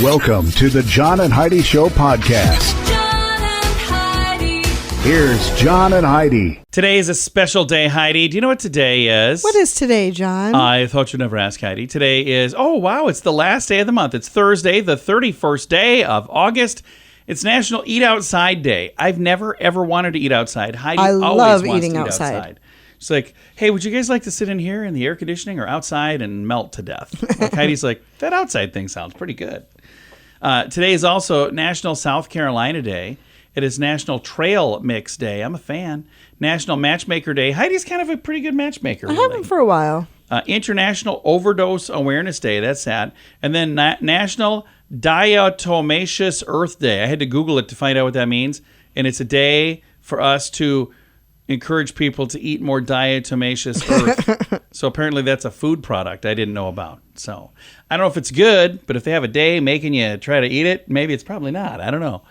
Welcome to the John and Heidi Show podcast. John and Heidi. Here's John and Heidi. Today is a special day, Heidi. Do you know what today is? What is today, John? I thought you'd never ask, Heidi. Today is, it's the last day of the month. It's Thursday, the 31st day of August. It's National Eat Outside Day. I've never, ever wanted to eat outside. Heidi I always love wants eating to eat outside. She's like, hey, would you guys like to sit in here in the air conditioning or outside and melt to death? Like, Heidi's like, that outside thing sounds pretty good. Today is also National South Carolina Day. It is National Trail Mix Day. I'm a fan. National Matchmaker Day. Heidi's kind of a pretty good matchmaker. I haven't for a while. International Overdose Awareness Day. That's sad. And then National Diatomaceous Earth Day. I had to Google it to find out what that means. And it's a day for us to encourage people to eat more diatomaceous earth. So apparently that's a food product I didn't know about. So I don't know if it's good, but if they have a day making you try to eat it, maybe it's probably not. I don't know.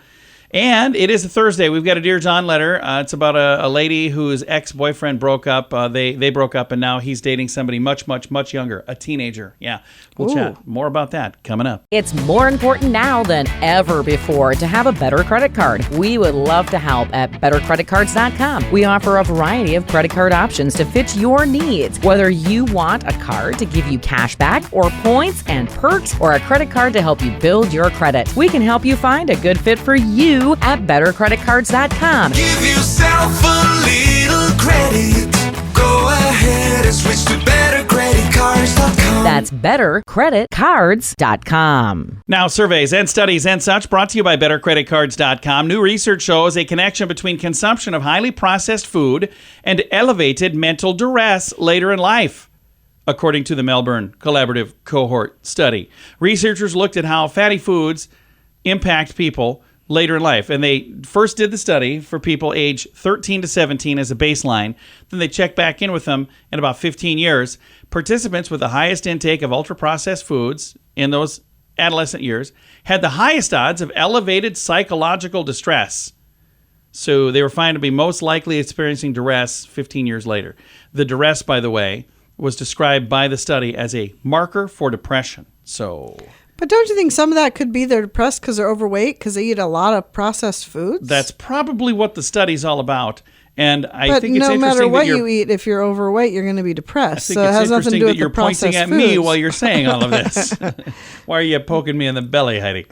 And it is a Thursday. We've got a Dear John letter. It's about a lady whose ex-boyfriend broke up. They broke up, and now he's dating somebody much, much, much younger, a teenager. Yeah, we'll chat more about that coming up. It's more important now than ever before to have a better credit card. We would love to help at bettercreditcards.com. We offer a variety of credit card options to fit your needs. Whether you want a card to give you cash back or points and perks, or a credit card to help you build your credit, we can help you find a good fit for you at bettercreditcards.com. Give yourself a little credit. Go ahead and switch to bettercreditcards.com. That's bettercreditcards.com. Now, surveys and studies and such brought to you by bettercreditcards.com. New research shows a connection between consumption of highly processed food and elevated mental duress later in life, according to the Melbourne Collaborative Cohort Study. Researchers looked at how fatty foods impact people later in life. And they first did the study for people age 13 to 17 as a baseline. Then they checked back in with them in about 15 years. Participants with the highest intake of ultra-processed foods in those adolescent years had the highest odds of elevated psychological distress. So they were found to be most likely experiencing duress 15 years later. The duress, by the way, was described by the study as a marker for depression. But don't you think some of that could be they're depressed because they're overweight because they eat a lot of processed foods? That's probably what the study's all about. And I think it's no interesting matter what that you eat, if you're overweight, you're going to be depressed. I think So it it's has nothing to interesting do that with you're the processed pointing at me foods. while you're saying all of this. Why are you poking me in the belly, Heidi?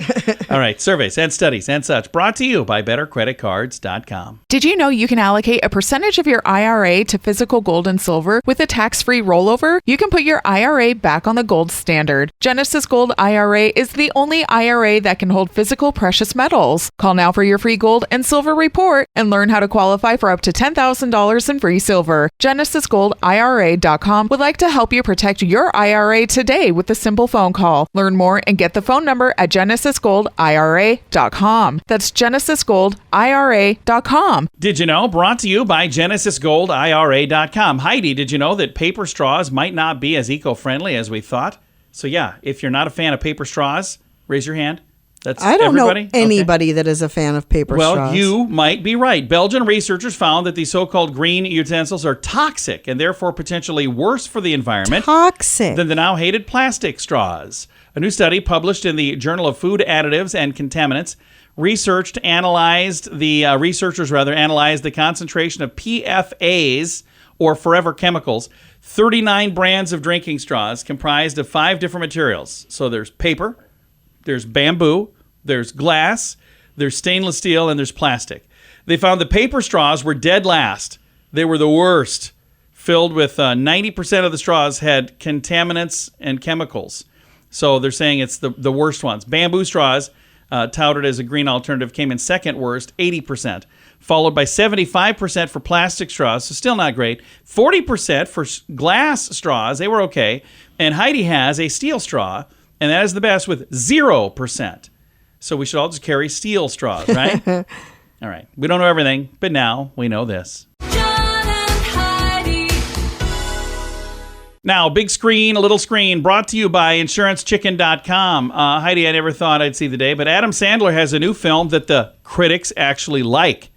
All right, surveys and studies and such brought to you by bettercreditcards.com. Did you know you can allocate a percentage of your IRA to physical gold and silver with a tax-free rollover? You can put your IRA back on the gold standard. Genesis Gold IRA is the only IRA that can hold physical precious metals. Call now for your free gold and silver report and learn how to qualify for up to $10,000 in free silver. GenesisGoldIRA.com would like to help you protect your IRA today with a simple phone call. Learn more and get the phone number at GenesisGoldIRA.com. That's GenesisGoldIRA.com. Did you know? Brought to you by GenesisGoldIRA.com. Heidi, did you know that paper straws might not be as eco-friendly as we thought? So yeah, if you're not a fan of paper straws, raise your hand. That's I don't everybody? know anybody that is a fan of paper straws. Well, you might be right. Belgian researchers found that these so-called green utensils are toxic and therefore potentially worse for the environment than the now hated plastic straws. A new study published in the Journal of Food Additives and Contaminants researchers analyzed the concentration of PFAs, or forever chemicals, 39 brands of drinking straws comprised of 5 different materials. So there's paper, there's bamboo, there's glass, there's stainless steel, and there's plastic. They found the paper straws were dead last. They were the worst, filled with 90% of the straws had contaminants and chemicals. So they're saying it's the worst ones. Bamboo straws, touted as a green alternative, came in second worst, 80%, followed by 75% for plastic straws, so still not great, 40% for glass straws, they were okay, and Heidi has a steel straw, and that is the best with 0%. So we should all just carry steel straws, right? All right. We don't know everything, but now we know this. John and Heidi. Now, big screen, a little screen, brought to you by InsuranceChicken.com. Heidi, I never thought I'd see the day, but Adam Sandler has a new film that the critics actually like.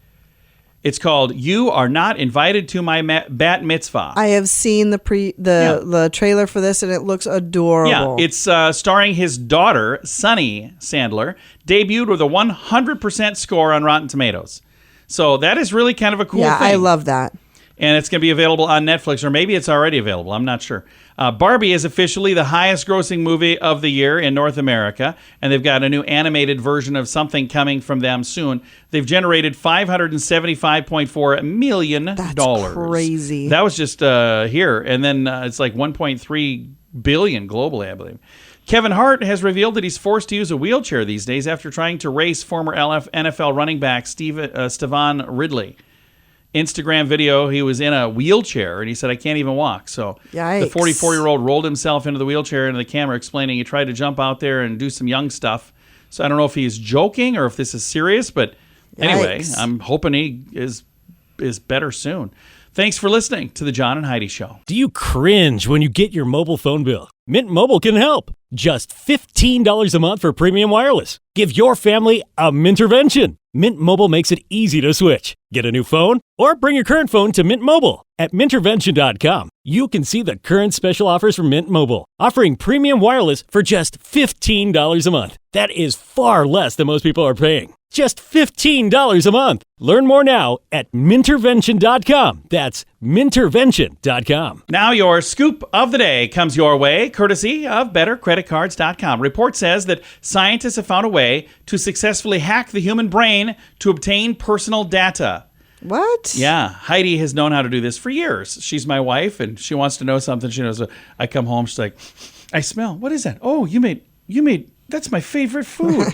It's called "You Are Not Invited to My Bat Mitzvah." I have seen the trailer for this, and it looks adorable. Yeah, it's starring his daughter, Sunny Sandler, debuted with a 100% score on Rotten Tomatoes. So that is really kind of a cool thing. I love that. And it's going to be available on Netflix, or maybe it's already available. I'm not sure. Barbie is officially the highest grossing movie of the year in North America, and they've got a new animated version of something coming from them soon. They've generated $575.4 million. That's crazy. That was just here, and then it's like 1.3 billion globally, I believe. Kevin Hart has revealed that he's forced to use a wheelchair these days after trying to race former NFL running back Stevan Ridley. Instagram video, he was in a wheelchair, and he said, I can't even walk. So Yikes. The 44-year-old rolled himself into the wheelchair into the camera, explaining he tried to jump out there and do some young stuff. So I don't know if he's joking or if this is serious, but anyway, Yikes. I'm hoping he is better soon. Thanks for listening to the John and Heidi Show. Do you cringe when you get your mobile phone bill? Mint Mobile can help. Just $15 a month for premium wireless. Give your family a Mintervention. Mint Mobile makes it easy to switch. Get a new phone or bring your current phone to Mint Mobile. At Mintervention.com, you can see the current special offers from Mint Mobile, offering premium wireless for just $15 a month. That is far less than most people are paying. Just $15 a month. Learn more now at Mintervention.com. That's Mintervention.com. Now your scoop of the day comes your way, courtesy of BetterCreditCards.com. Report says that scientists have found a way to successfully hack the human brain to obtain personal data. What? Yeah, Heidi has known how to do this for years. She's my wife, and she wants to know something. She knows. I come home, she's like, I smell. What is that? Oh, you made. That's my favorite food.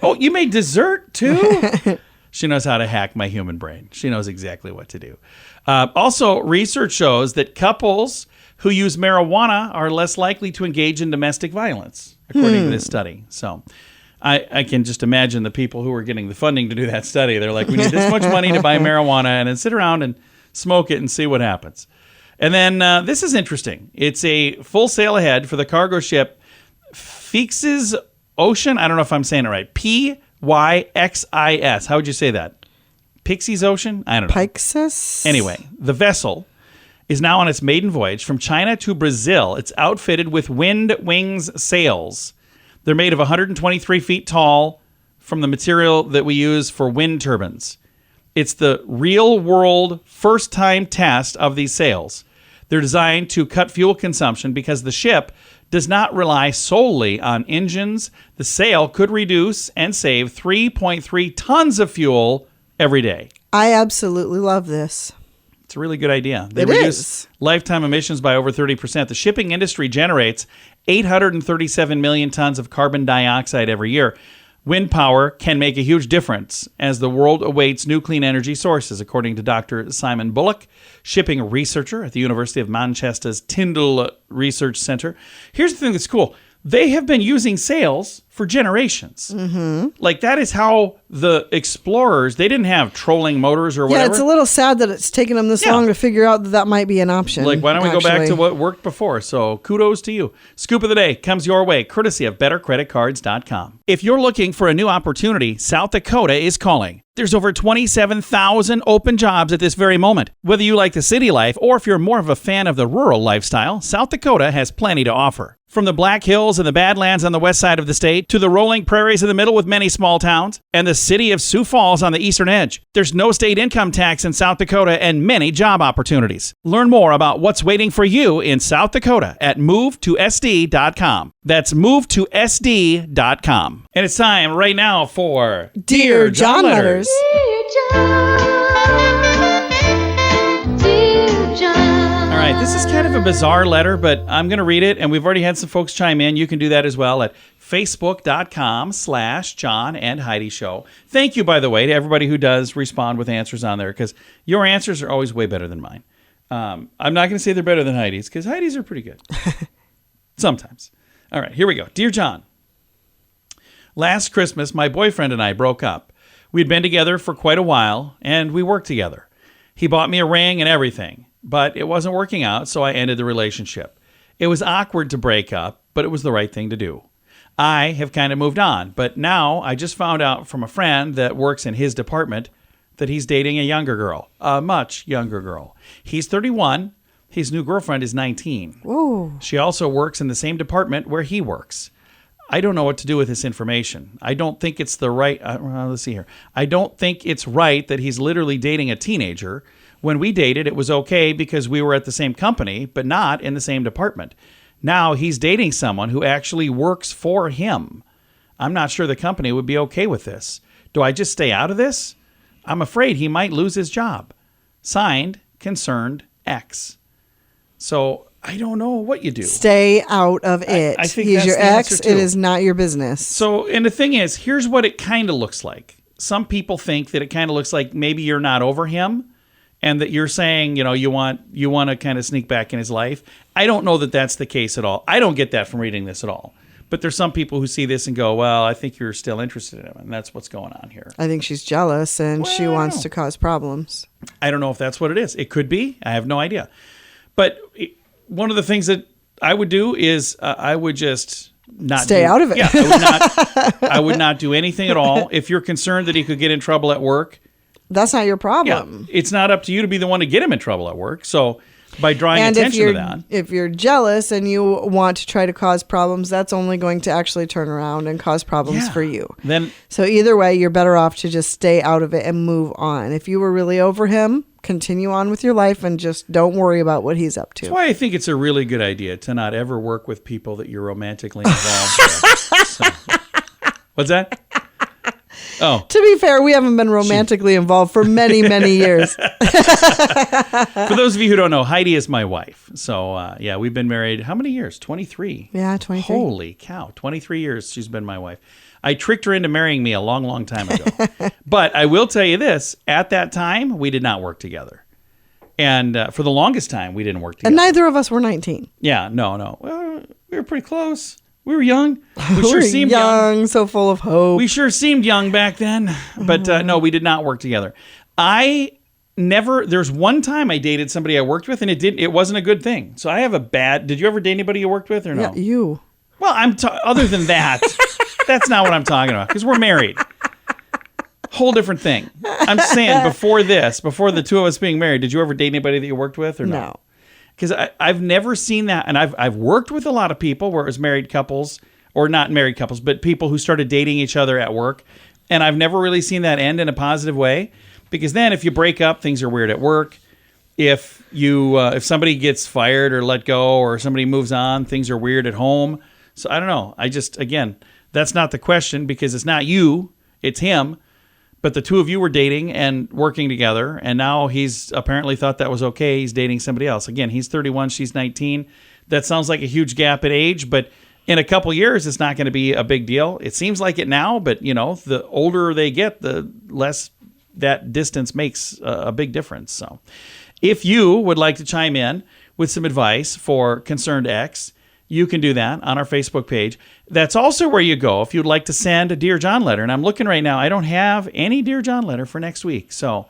Oh, you made dessert too? She knows how to hack my human brain. She knows exactly what to do. Also, research shows that couples who use marijuana are less likely to engage in domestic violence, according to this study. So I can just imagine the people who are getting the funding to do that study. They're like, we need this much money to buy marijuana and then sit around and smoke it and see what happens. And then this is interesting. It's a full sail ahead for the cargo ship Pyxis Ocean. I don't know if I'm saying it right. Pyxis. How would you say that? Pyxis Ocean? I don't know. Pyxis? Anyway, the vessel is now on its maiden voyage from China to Brazil. It's outfitted with wind wings sails. They're made of 123 feet tall from the material that we use for wind turbines. It's the real-world first-time test of these sails. They're designed to cut fuel consumption because the ship does not rely solely on engines. The sail could reduce and save 3.3 tons of fuel every day. I absolutely love this. It's a really good idea. They It reduce is. lifetime emissions by over 30%. The shipping industry generates 837 million tons of carbon dioxide every year. Wind power can make a huge difference as the world awaits new clean energy sources, according to Dr. Simon Bullock, shipping researcher at the University of Manchester's Tyndall Research Center. Here's the thing that's cool. They have been using sails for generations. Mm-hmm. Like, that is how the explorers, they didn't have trolling motors or whatever. Yeah, it's a little sad that it's taken them this long to figure out that that might be an option. Like, why don't we go back to what worked before? So kudos to you. Scoop of the day comes your way, courtesy of BetterCreditCards.com. If you're looking for a new opportunity, South Dakota is calling. There's over 27,000 open jobs at this very moment. Whether you like the city life or if you're more of a fan of the rural lifestyle, South Dakota has plenty to offer. From the Black Hills and the Badlands on the west side of the state to the rolling prairies in the middle with many small towns and the city of Sioux Falls on the eastern edge, there's no state income tax in South Dakota and many job opportunities. Learn more about what's waiting for you in South Dakota at movetosd.com. That's movetosd.com. And it's time right now for Dear John Letters. Dear John, dear John. All right, this is kind of a bizarre letter, but I'm going to read it, and we've already had some folks chime in. You can do that as well at facebook.com/John and Heidi Show. Thank you, by the way, to everybody who does respond with answers on there, because your answers are always way better than mine. I'm not going to say they're better than Heidi's, because Heidi's are pretty good. Sometimes. All right, here we go. Dear John, last Christmas, my boyfriend and I broke up. We'd been together for quite a while, and we worked together. He bought me a ring and everything, but it wasn't working out, so I ended the relationship. It was awkward to break up, but it was the right thing to do. I have kind of moved on, but now I just found out from a friend that works in his department that he's dating a younger girl, a much younger girl. He's 31. His new girlfriend is 19. Whoa. She also works in the same department where he works. I don't know what to do with this information. I don't think it's the right. Let's see here. I don't think it's right that he's literally dating a teenager. When we dated, it was okay because we were at the same company, but not in the same department. Now he's dating someone who actually works for him. I'm not sure the company would be okay with this. Do I just stay out of this? I'm afraid he might lose his job. Signed, Concerned X. So I don't know what you do. Stay out of it. I think he's that's your the ex. answer, too. It is not your business. So, and the thing is, here's what it kind of looks like. Some people think that it kind of looks like maybe you're not over him and that you're saying, you know, you want to kind of sneak back in his life. I don't know that that's the case at all. I don't get that from reading this at all. But there's some people who see this and go, well, I think you're still interested in him. And that's what's going on here. I think she's jealous and she wants to cause problems. I don't know if that's what it is. It could be. I have no idea. But one of the things that I would do is I would just not stay out of it. Yeah, I would not do anything at all. If you're concerned that he could get in trouble at work, that's not your problem. Yeah, it's not up to you to be the one to get him in trouble at work. So by drawing attention to that. If you're jealous and you want to try to cause problems, that's only going to actually turn around and cause problems for you. So either way, you're better off to just stay out of it and move on. If you were really over him, continue on with your life and just don't worry about what he's up to. That's why I think it's a really good idea to not ever work with people that you're romantically involved with. So, what's that? Oh. To be fair, we haven't been romantically involved for many, many years. For those of you who don't know, Heidi is my wife. So, yeah, we've been married how many years? 23. Yeah, 23. Holy cow. 23 years she's been my wife. I tricked her into marrying me a long, long time ago. But I will tell you this. At that time, we did not work together. And for the longest time, we didn't work together. And neither of us were 19. Yeah, no. Well, we were pretty close. We were young. We sure seemed young, so full of hope. We sure seemed young back then. But no, we did not work together. There's one time I dated somebody I worked with, and it wasn't a good thing. So I have did you ever date anybody you worked with or no? Yeah, you. Well, other than that, that's not what I'm talking about, because we're married. Whole different thing. I'm saying before the two of us being married, did you ever date anybody that you worked with or no? Because I've never seen that. And I've worked with a lot of people where it was married couples, or not married couples, but people who started dating each other at work. And I've never really seen that end in a positive way. Because then if you break up, things are weird at work. If somebody gets fired or let go, or somebody moves on, things are weird at home. So I don't know. Again, that's not the question, because it's not you, it's him. But the two of you were dating and working together, and now he's apparently thought that was okay. He's dating somebody else. Again, he's 31, she's 19. That sounds like a huge gap in age, but in a couple years, it's not going to be a big deal. It seems like it now, but the older they get, the less that distance makes a big difference. So if you would like to chime in with some advice for Concerned X, you can do that on our Facebook page. That's also where you go if you'd like to send a Dear John letter. And I'm looking right now, I don't have any Dear John letter for next week. So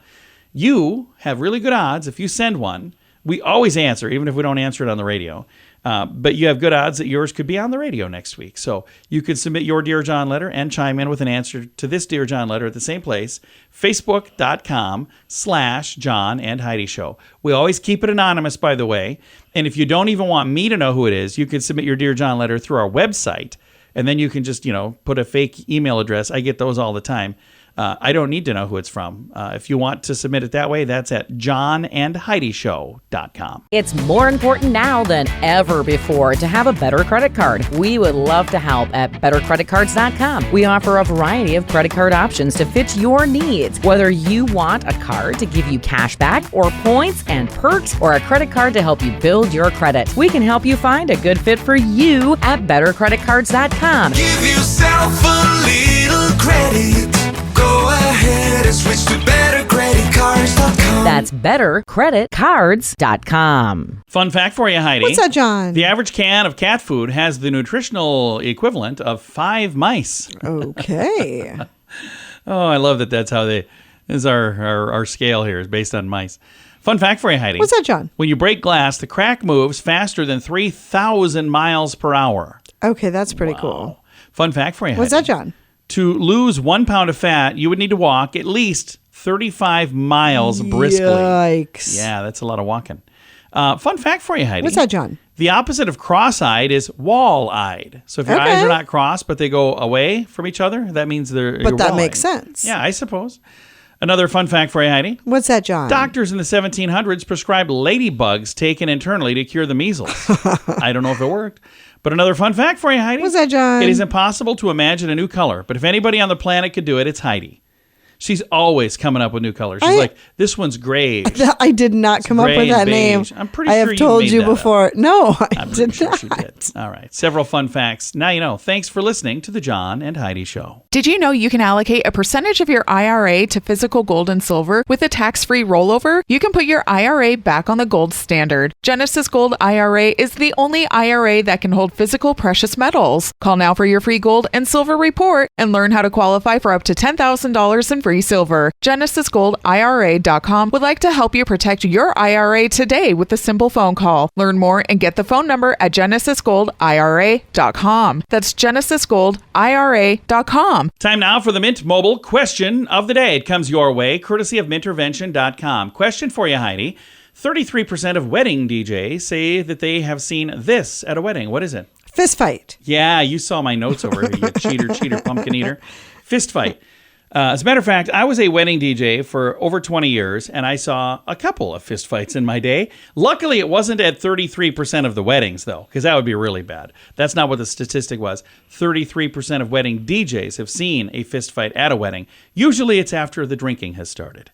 you have really good odds if you send one. We always answer, even if we don't answer it on the radio. But you have good odds that yours could be on the radio next week. So you can submit your Dear John letter and chime in with an answer to this Dear John letter at the same place, facebook.com/John and Heidi Show. We always keep it anonymous, by the way. And if you don't even want me to know who it is, you can submit your Dear John letter through our website. And then you can just, put a fake email address. I get those all the time. I don't need to know who it's from. If you want to submit it that way, that's at johnandheidishow.com. It's more important now than ever before to have a better credit card. We would love to help at bettercreditcards.com. We offer a variety of credit card options to fit your needs. Whether you want a card to give you cash back or points and perks, or a credit card to help you build your credit, we can help you find a good fit for you at bettercreditcards.com. Give yourself a little credit. Go ahead and switch to bettercreditcards.com. That's bettercreditcards.com. Fun fact for you, Heidi. What's that, John? The average can of cat food has the nutritional equivalent of 5 mice. Okay. Oh, I love that. That's how our scale here is based on mice. Fun fact for you, Heidi. What's that, John? When you break glass, the crack moves faster than 3,000 miles per hour. Okay, that's pretty cool. Fun fact for you, What's Heidi. that, John? To lose 1 pound of fat, you would need to walk at least 35 miles briskly. Yikes. Yeah, that's a lot of walking. Fun fact for you, Heidi. What's that, John? The opposite of cross-eyed is wall-eyed. So if your eyes are not crossed, but they go away from each other, that means they're But that wall-eyed. makes sense. Yeah, I suppose. Another fun fact for you, Heidi. What's that, John? Doctors in the 1700s prescribed ladybugs taken internally to cure the measles. I don't know if it worked. But another fun fact for you, Heidi. What's that, John? It is impossible to imagine a new color, but if anybody on the planet could do it, it's Heidi. She's always coming up with new colors. She's like, this one's gray. I did not come up with that name. I'm pretty I sure have told you made that before. up. No, I I'm did pretty sure not. she did. All right. Several fun facts. Now you know. Thanks for listening to the John and Heidi Show. Did you know you can allocate a percentage of your IRA to physical gold and silver with a tax-free rollover? You can put your IRA back on the gold standard. Genesis Gold IRA is the only IRA that can hold physical precious metals. Call now for your free gold and silver report and learn how to qualify for up to $10,000 in free silver. GenesisGoldIRA.com would like to help you protect your IRA today with a simple phone call. Learn more and get the phone number at GenesisGoldIRA.com. That's GenesisGoldIRA.com. Time now for the Mint Mobile question of the day. It comes your way, courtesy of Mintervention.com. Question for you, Heidi. 33% of wedding DJs say that they have seen this at a wedding. What is it? Fist fight. Yeah, you saw my notes over here, you cheater, pumpkin eater. Fist fight. As a matter of fact, I was a wedding DJ for over 20 years, and I saw a couple of fist fights in my day. Luckily, it wasn't at 33% of the weddings, though, because that would be really bad. That's not what the statistic was. 33% of wedding DJs have seen a fist fight at a wedding. Usually, it's after the drinking has started.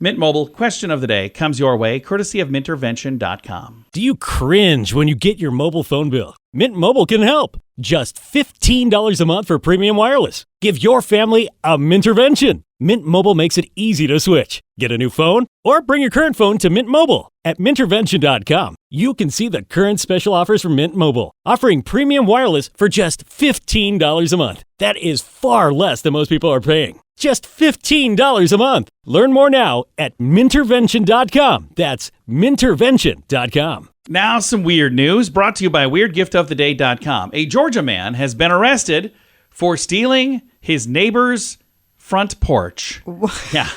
Mint Mobile question of the day comes your way, courtesy of Mintervention.com. Do you cringe when you get your mobile phone bill? Mint Mobile can help. Just $15 a month for premium wireless. Give your family a Mintervention. Mint Mobile makes it easy to switch. Get a new phone or bring your current phone to Mint Mobile. At Mintervention.com, you can see the current special offers from Mint Mobile, offering premium wireless for just $15 a month. That is far less than most people are paying. Just $15 a month. Learn more now at Mintervention.com. That's Mintervention.com. Now some weird news brought to you by WeirdGiftOfTheDay.com. A Georgia man has been arrested for stealing his neighbor's front porch. What? Yeah.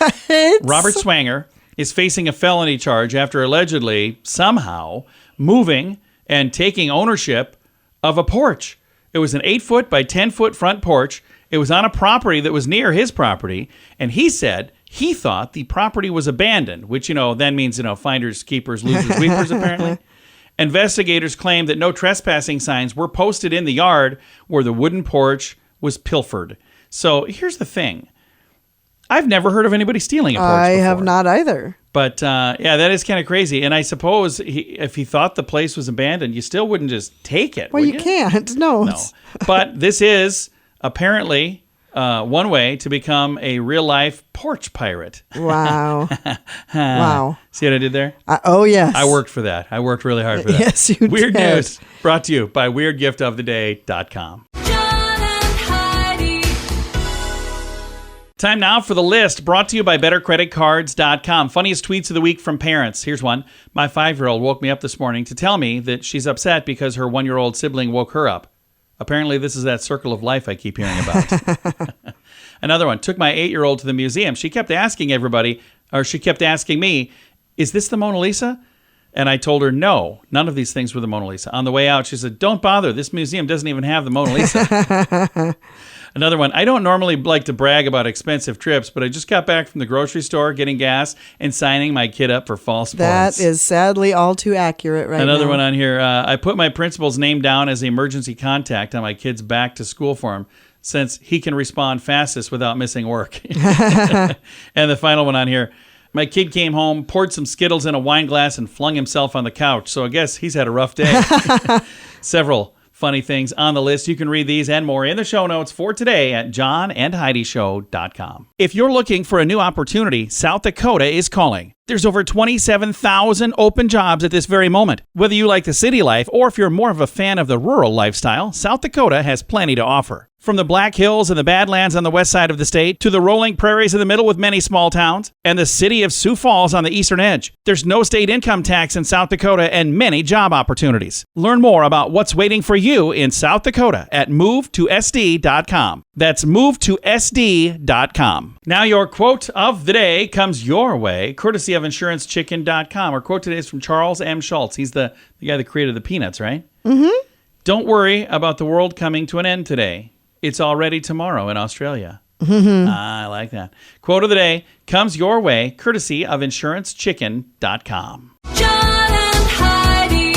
Robert Swanger is facing a felony charge after allegedly, somehow, moving and taking ownership of a porch. It was an 8-foot by 10-foot front porch. It was on a property that was near his property, and he said he thought the property was abandoned, which, then means, finders, keepers, losers, weepers, apparently. Investigators claim that no trespassing signs were posted in the yard where the wooden porch was pilfered. So here's the thing. I've never heard of anybody stealing a porch I before. have not either. But, yeah, that is kind of crazy. And I suppose if he thought the place was abandoned, you still wouldn't just take it, Well, would you can't. No. But this is apparently one way to become a real-life porch pirate. Wow. Wow. See what I did there? Oh, yes. I worked for that. I worked really hard for that. Yes, you Weird did. news brought to you by WeirdGiftOfTheDay.com. Time now for the list brought to you by BetterCreditCards.com. Funniest tweets of the week from parents. Here's one. My 5-year-old woke me up this morning to tell me that she's upset because her 1-year-old sibling woke her up. Apparently, this is that circle of life I keep hearing about. Another one. Took my 8-year-old to the museum. She kept asking me, is this the Mona Lisa? And I told her, no, none of these things were the Mona Lisa. On the way out, she said, don't bother. This museum doesn't even have the Mona Lisa. Another one. I don't normally like to brag about expensive trips, but I just got back from the grocery store, getting gas, and signing my kid up for fall sports. That is sadly all too accurate right now. Another one on here. I put my principal's name down as emergency contact on my kid's back to school form since he can respond fastest without missing work. And the final one on here. My kid came home, poured some Skittles in a wine glass, and flung himself on the couch. So I guess he's had a rough day. Several funny things on the list. You can read these and more in the show notes for today at johnandheidishow.com. If you're looking for a new opportunity, South Dakota is calling. There's over 27,000 open jobs at this very moment. Whether you like the city life or if you're more of a fan of the rural lifestyle, South Dakota has plenty to offer. From the Black Hills and the Badlands on the west side of the state to the rolling prairies in the middle with many small towns and the city of Sioux Falls on the eastern edge, there's no state income tax in South Dakota and many job opportunities. Learn more about what's waiting for you in South Dakota at movetosd.com. That's movetosd.com. Now your quote of the day comes your way, courtesy of insurancechicken.com. Our quote today is from Charles M. Schultz. He's the guy that created the Peanuts, right? Mm-hmm. Don't worry about the world coming to an end today. It's already tomorrow in Australia. Mm-hmm. I like that. Quote of the day comes your way, courtesy of insurancechicken.com. John and Heidi.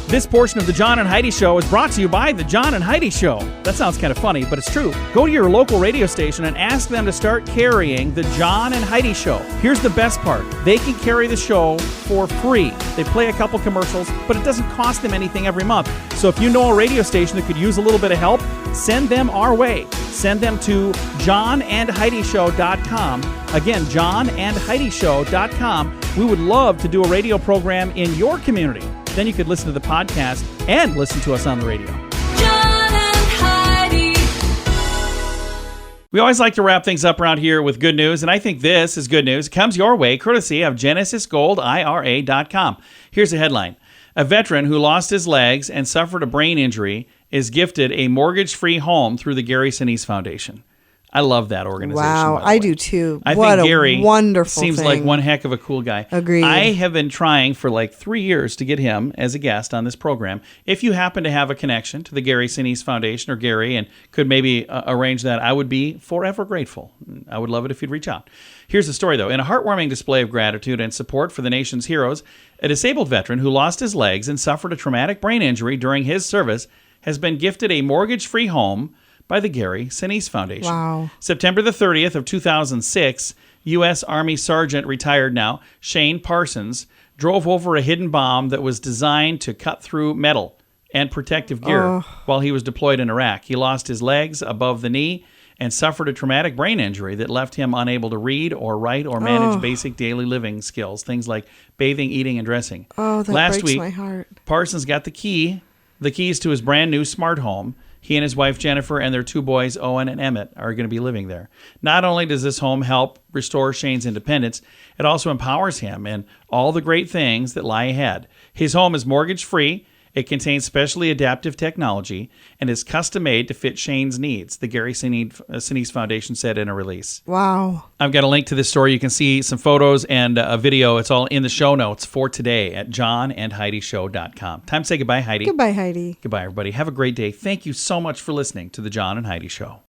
This portion of the John and Heidi Show is brought to you by the John and Heidi Show. That sounds kind of funny, but it's true. Go to your local radio station and ask them to start carrying the John and Heidi Show. Here's the best part. They can carry the show for free. They play a couple commercials, but it doesn't cost them anything every month. So if you know a radio station that could use a little bit of help, send them our way. Send them to johnandheidishow.com. Again, johnandheidishow.com. We would love to do a radio program in your community. Then you could listen to the podcast and listen to us on the radio. John and Heidi. We always like to wrap things up around here with good news, and I think this is good news. It comes your way courtesy of GenesisGoldIRA.com. Here's a headline. A veteran who lost his legs and suffered a brain injury is gifted a mortgage-free home through the Gary Sinise Foundation. I love that organization. Wow, I do too. I what think Gary wonderful seems thing. like one heck of a cool guy. Agreed. I have been trying for like 3 years to get him as a guest on this program. If you happen to have a connection to the Gary Sinise Foundation or Gary and could maybe arrange that, I would be forever grateful. I would love it if you'd reach out. Here's the story, though. In a heartwarming display of gratitude and support for the nation's heroes, a disabled veteran who lost his legs and suffered a traumatic brain injury during his service has been gifted a mortgage-free home by the Gary Sinise Foundation. Wow. September the 30th of 2006, U.S. Army Sergeant, retired now, Shane Parsons, drove over a hidden bomb that was designed to cut through metal and protective gear while he was deployed in Iraq. He lost his legs above the knee and suffered a traumatic brain injury that left him unable to read or write or manage basic daily living skills, things like bathing, eating, and dressing. Oh, that Last breaks week, my heart. Parsons got the keys to his brand new smart home. He and his wife, Jennifer, and their two boys, Owen and Emmett, are going to be living there. Not only does this home help restore Shane's independence, it also empowers him in all the great things that lie ahead. His home is mortgage-free. It contains specially adaptive technology and is custom-made to fit Shane's needs, the Gary Sinise Foundation said in a release. Wow. I've got a link to this story. You can see some photos and a video. It's all in the show notes for today at johnandheidishow.com. Time to say goodbye, Heidi. Goodbye, Heidi. Goodbye, everybody. Have a great day. Thank you so much for listening to The John and Heidi Show.